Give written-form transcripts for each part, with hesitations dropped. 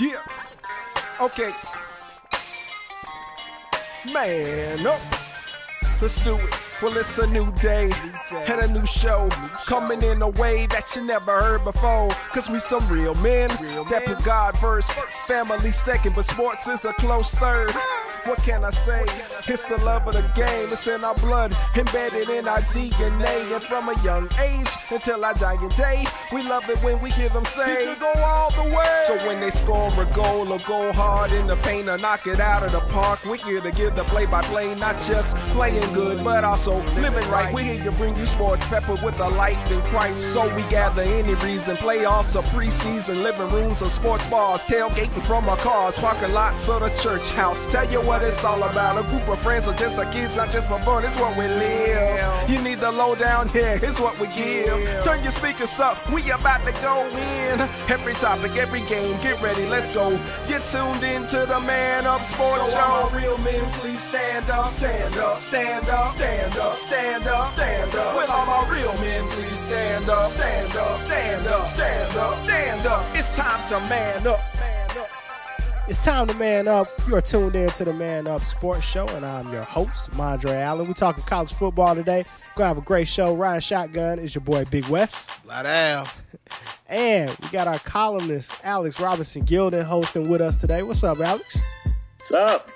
Yeah. Okay. Man up. Let's do it. Well, it's a new day and a new show coming in a way that you never heard before. Cause we some real men that put God first, family second, but sports is a close third. What can I say? It's the love of the game. It's in our blood, embedded in our DNA. And from a young age until our dying day, we love it when we hear them say, you can go all the way. So when they score a goal or go hard in the paint or knock it out of the park, we're here to give the play-by-play, not just playing good, but also living right. We're here to bring you sports peppered with a light in Christ. So we gather any reason, playoffs or preseason, living rooms or sports bars, tailgating from our cars, parking lots or the church house. Tell you what it's all about. A group of friends or just a kids, not just for fun. It's what we live. You need the lowdown, yeah, it's what we give. Turn your speakers up, we about to go in. Every topic, every game, get ready, let's go. You're tuned in to the Man Up Sports Show. All my real men, please stand up, stand up, stand up, stand up, stand up, stand up. With all my real men, please stand up, stand up, stand up, stand up, stand up. It's time to man up. It's time to man up. You are tuned in to the Man Up Sports Show, and I'm your host, Mondre Allen. We're talking college football today. Gonna have a great show. Riding shotgun is your boy Big West. Light Al. And we got our columnist, Alex Robinson Gilden, hosting with us today. What's up, Alex? What's up?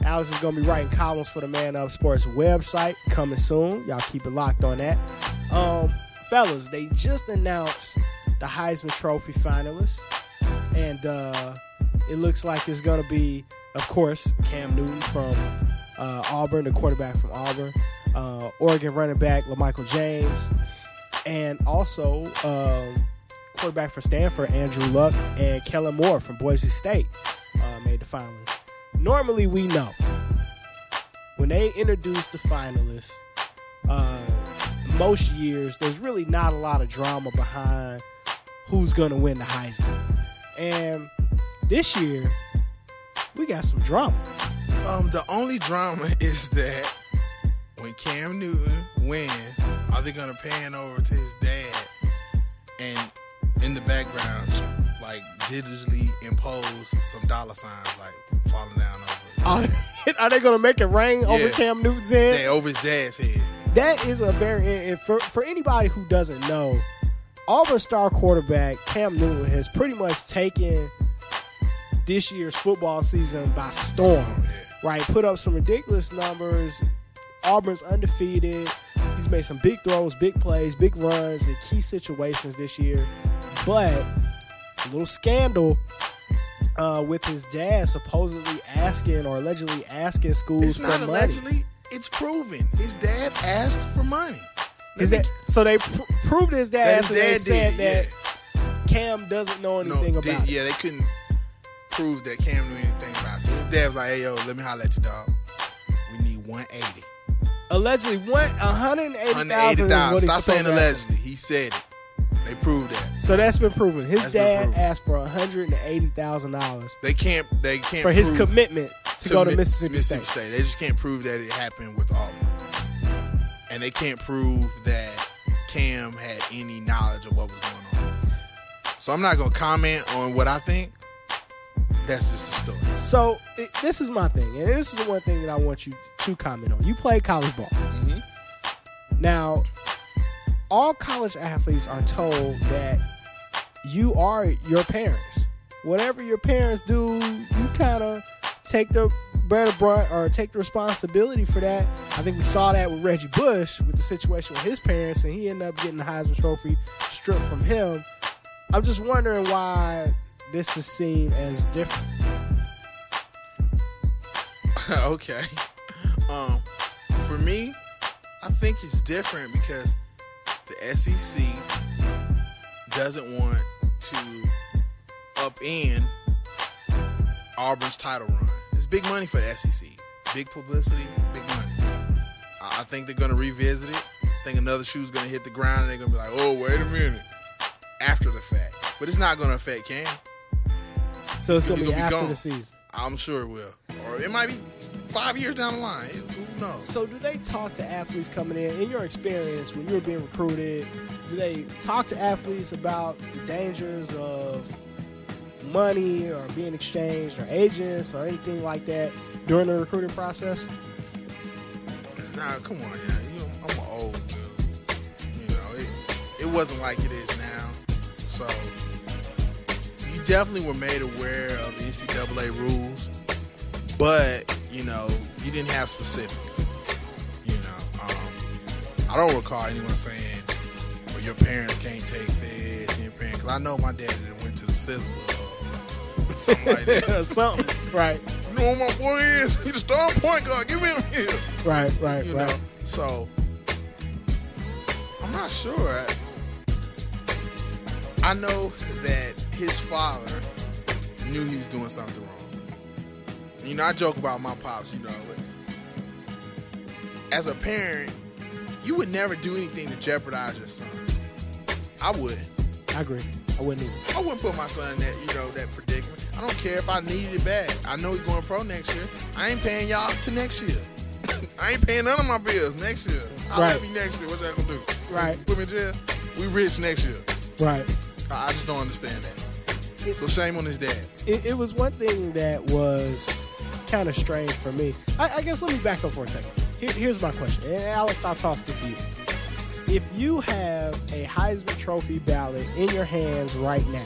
Alex is going to be writing columns for the Man Up Sports website coming soon. Y'all keep it locked on that. Fellas, they just announced the Heisman Trophy finalists. And it looks like it's going to be, of course, Cam Newton from Auburn, the quarterback from Auburn. Oregon running back LaMichael James. And also quarterback for Stanford, Andrew Luck. And Kellen Moore from Boise State made the finalists. Normally, we know when they introduce the finalists, most years, there's really not a lot of drama behind who's going to win the Heisman. And this year, we got some drama. The only drama is that when Cam Newton wins, are they going to pan over to his dad and in the background, like, digitally impose some dollar signs, like, falling down over it? Are they going to make it rain over Cam Newton's head? Yeah, over his dad's head. That is a very, for anybody who doesn't know, Auburn star quarterback Cam Newton has pretty much taken this year's football season by storm, right? Put up some ridiculous numbers. Auburn's undefeated. He's made some big throws, big plays, big runs in key situations this year. But a little scandal with his dad supposedly asking or allegedly asking schools for money. It's not allegedly. It's proven. His dad asked for money. So they proved his dad asked, and they said that Cam doesn't know anything about it. Yeah, they couldn't prove that Cam knew anything about it. So his dad was like, hey, yo, let me holler at you, dog. We need 180. Allegedly, $180,000. Stop saying allegedly. He said it. They proved that. So that's been proven. His dad asked for $180,000. They can't for his commitment to go to Mississippi State. They just can't prove that it happened with Auburn, and they can't prove that Cam had any knowledge of what was going on. So I'm not gonna comment on what I think. That's just a story. So this is my thing, and this is the one thing that I want you to comment on. You play college ball. Mm-hmm. Now, all college athletes are told that you are your parents. Whatever your parents do, you kind of take the brunt or take the responsibility for that. I think we saw that with Reggie Bush with the situation with his parents, and he ended up getting the Heisman Trophy stripped from him. I'm just wondering why this is seen as different. Okay. For me, I think it's different because the SEC doesn't want to upend Auburn's title run. It's big money for the SEC. Big publicity, big money. I think they're going to revisit it. I think another shoe's going to hit the ground and they're going to be like, oh, wait a minute. After the fact. But it's not going to affect Cam. So it's going to be after the season. I'm sure it will. Or it might be 5 years down the line. Who knows? So do they talk to athletes coming in your experience, when you were being recruited, do they talk to athletes about the dangers of money or being exchanged or agents or anything like that during the recruiting process? Nah, come on, yeah. I'm an old dude. It wasn't like it is now. So you definitely were made aware of the NCAA rules, but you didn't have specifics. I don't recall anyone saying, "Well, your parents can't take this." Because I know my dad went to the Sizzler or something like that. Something, right? You know what my boy is? He's the starting point guard. Give him here. Right. Know? So I'm not sure. I know that his father knew he was doing something wrong. I joke about my pops. But as a parent, you would never do anything to jeopardize your son. I wouldn't. I agree. I wouldn't either. I wouldn't put my son in that predicament. I don't care if I needed it bad. I know he's going pro next year. I ain't paying y'all till next year. I ain't paying none of my bills next year. I'll have me next year. What y'all gonna do? Right. Put me in jail? We rich next year. Right. I just don't understand that. So shame on his dad. It was one thing that was kind of strange for me. I guess let me back up for a second. Here's my question. And Alex, I'll toss this to you. If you have a Heisman Trophy ballot in your hands right now,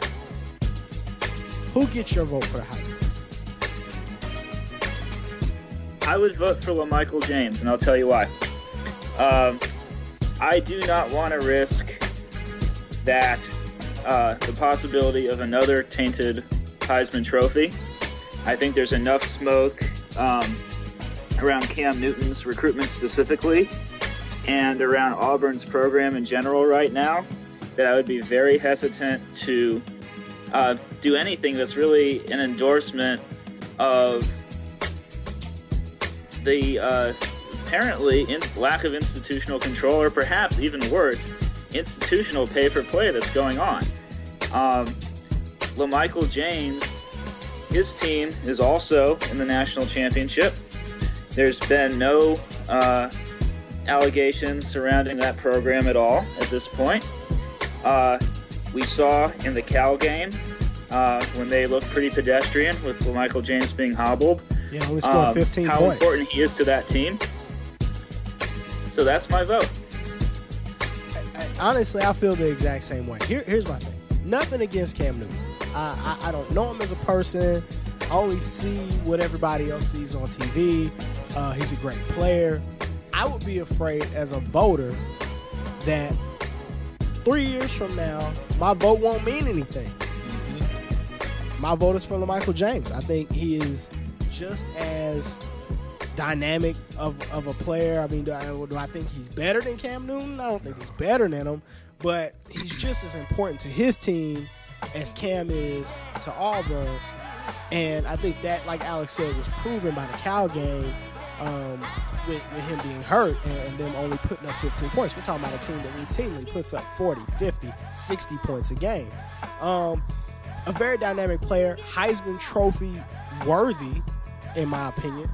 who gets your vote for the Heisman? I would vote for LaMichael James, and I'll tell you why. I do not want to risk that the possibility of another tainted Heisman Trophy. I think there's enough smoke around Cam Newton's recruitment specifically and around Auburn's program in general right now that I would be very hesitant to do anything that's really an endorsement of the apparently lack of institutional control, or perhaps even worse, institutional pay-for-play that's going on. LaMichael James, his team is also in the national championship. There's been no allegations surrounding that program at all at this point. We saw in the Cal game when they looked pretty pedestrian with LaMichael James being hobbled. Yeah, only scored 15 how points. How important he is to that team. So that's my vote. Honestly, I feel the exact same way. Here's my thing. Nothing against Cam Newton. I don't know him as a person. I only see what everybody else sees on TV. He's a great player. I would be afraid as a voter that 3 years from now, my vote won't mean anything. Mm-hmm. My vote is for LaMichael James. I think he is just as dynamic of a player. I mean, do I think he's better than Cam Newton? I don't think he's better than him, but he's just as important to his team as Cam is to Auburn. And I think that, like Alex said, was proven by the Cal game with him being hurt and them only putting up 15 points. We're talking about a team that routinely puts up 40, 50, 60 points a game. A very dynamic player, Heisman Trophy worthy, in my opinion,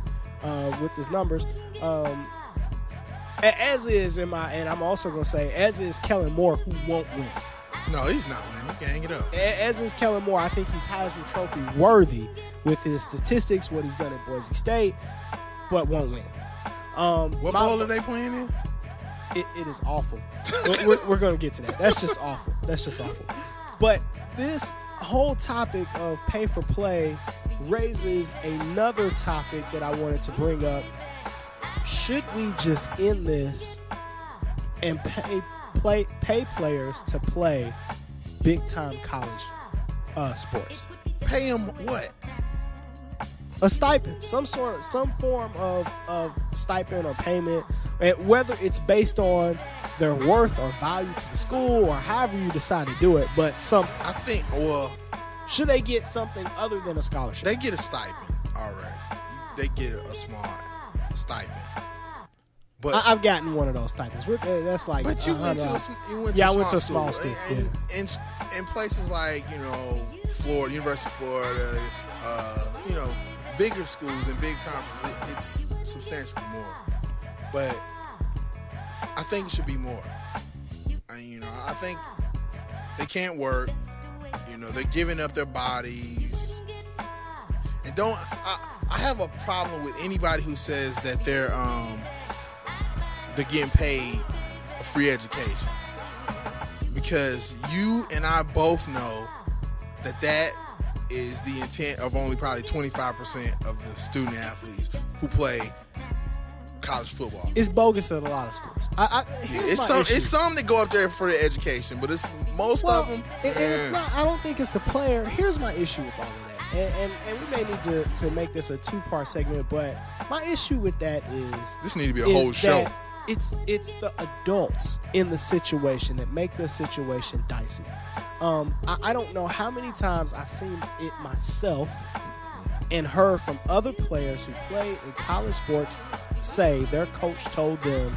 with his numbers. As is and I'm also going to say, as is Kellen Moore, who won't win. No, he's not winning. You can hang it up. As is Kellen Moore, I think he's Heisman Trophy worthy with his statistics, what he's done at Boise State, but won't win. What bowl are they playing in? It is awful. We're going to get to that. That's just awful. But this whole topic of pay for play raises another topic that I wanted to bring up. Should we just end this and pay players to play big time college sports? Pay them what? A stipend, some form of stipend or payment, whether it's based on their worth or value to the school or however you decide to do it. But should they get something other than a scholarship? They get a stipend, all right. They get a small stipend. But I've gotten one of those stipends. That's like. But you went to a small school. And places like Florida, University of Florida, bigger schools and big conferences, it's substantially more. But I think it should be more. I think they can't work. They're giving up their bodies. I have a problem with anybody who says that they're getting paid a free education, because you and I both know that is the intent of only probably 25% of the student athletes who play college football. It's bogus at a lot of schools. It's some that go up there for the education, but it's most of them. It's not. I don't think it's the player. Here's my issue with all of that, and we may need to make this a 2-part segment. But my issue with that is this need to be a whole show. It's the adults in the situation that make the situation dicey. I don't know how many times I've seen it myself and heard from other players who play in college sports say their coach told them,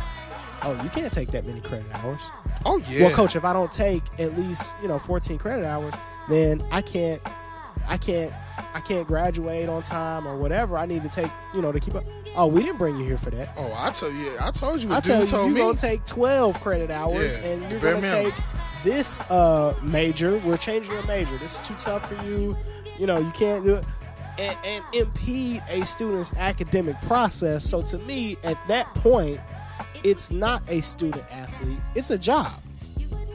"Oh, you can't take that many credit hours." Oh yeah. Well, coach, if I don't take at least 14 credit hours, then I can't graduate on time or whatever I need to take, to keep up. Oh, we didn't bring you here for that. Oh, I told you what dude told me. You're going to take 12 credit hours, and you're going to take this major. We're changing your major. This is too tough for you. You can't do it. And impede a student's academic process. So to me, at that point, it's not a student athlete. It's a job.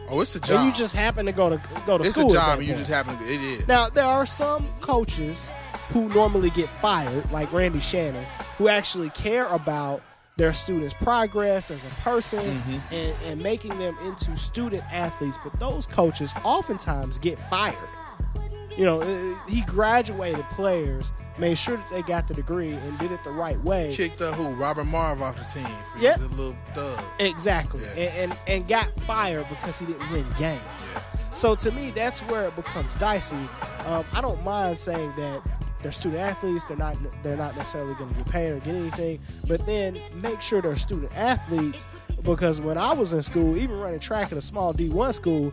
Oh, it's a job. And you just happen to go to school. It's a job, and you just happen to. It is. Now, there are some coaches who normally get fired, like Randy Shannon, who actually care about their students' progress as a person and making them into student athletes. But those coaches oftentimes get fired. He graduated players, made sure that they got the degree and did it the right way. Kicked Robert Marv off the team for his little thug. Exactly. Yeah. And got fired because he didn't win games. Yeah. So to me, that's where it becomes dicey. I don't mind saying that they're student athletes, they're not necessarily going to get paid or get anything, but then make sure they're student athletes, because when I was in school, even running track at a small D1 school,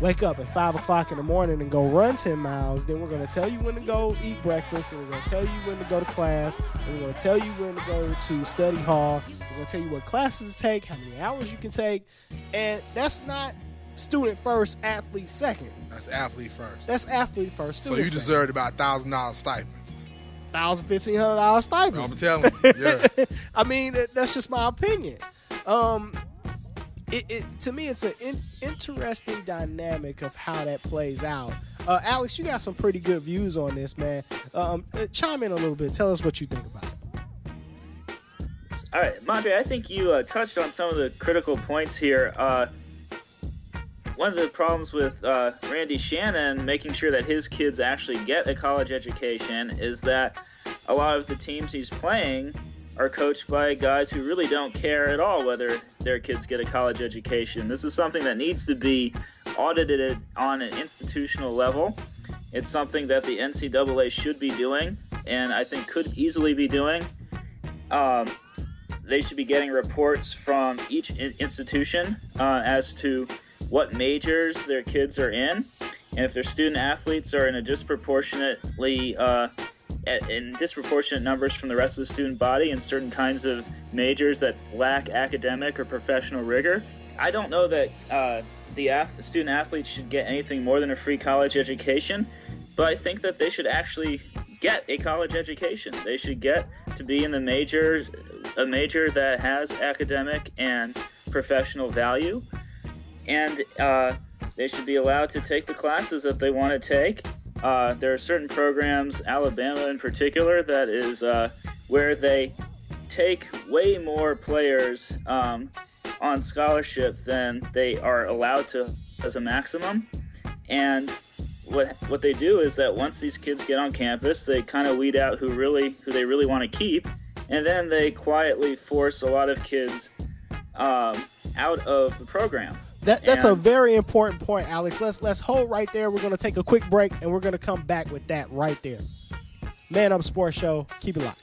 wake up at 5 o'clock in the morning and go run 10 miles. Then we're going to tell you when to go eat breakfast. Then we're going to tell you when to go to class. Then we're going to tell you when to go to study hall. We're going to tell you what classes to take, how many hours you can take. And that's not student first, athlete second. That's athlete first. That's athlete first. So you deserved about $1,000 stipend. $1,000, $1,500 stipend. I'm telling you, yeah. I mean, that's just my opinion. To me, it's an interesting dynamic of how that plays out. Alex, you got some pretty good views on this, man. Chime in a little bit. Tell us what you think about it. All right, Mondre, I think you touched on some of the critical points here. One of the problems with Randy Shannon making sure that his kids actually get a college education is that a lot of the teams he's playing are coached by guys who really don't care at all whether their kids get a college education. This is something that needs to be audited on an institutional level. It's something that the NCAA should be doing, and I think could easily be doing. They should be getting reports from each institution as to what majors their kids are in, and if their student athletes are in a disproportionate numbers from the rest of the student body in certain kinds of majors that lack academic or professional rigor. I don't know that the student athletes should get anything more than a free college education, but I think that they should actually get a college education. They should get to be in a major that has academic and professional value, and they should be allowed to take the classes that they want to take. There are certain programs, Alabama in particular, that is where they take way more players on scholarship than they are allowed to as a maximum. And what they do is that once these kids get on campus, they kind of weed out who they really want to keep, and then they quietly force a lot of kids out of the program. That's a very important point, Alex. Let's hold right there. We're going to take a quick break, and we're going to come back with that right there. Man Up Sports Show. Keep it locked.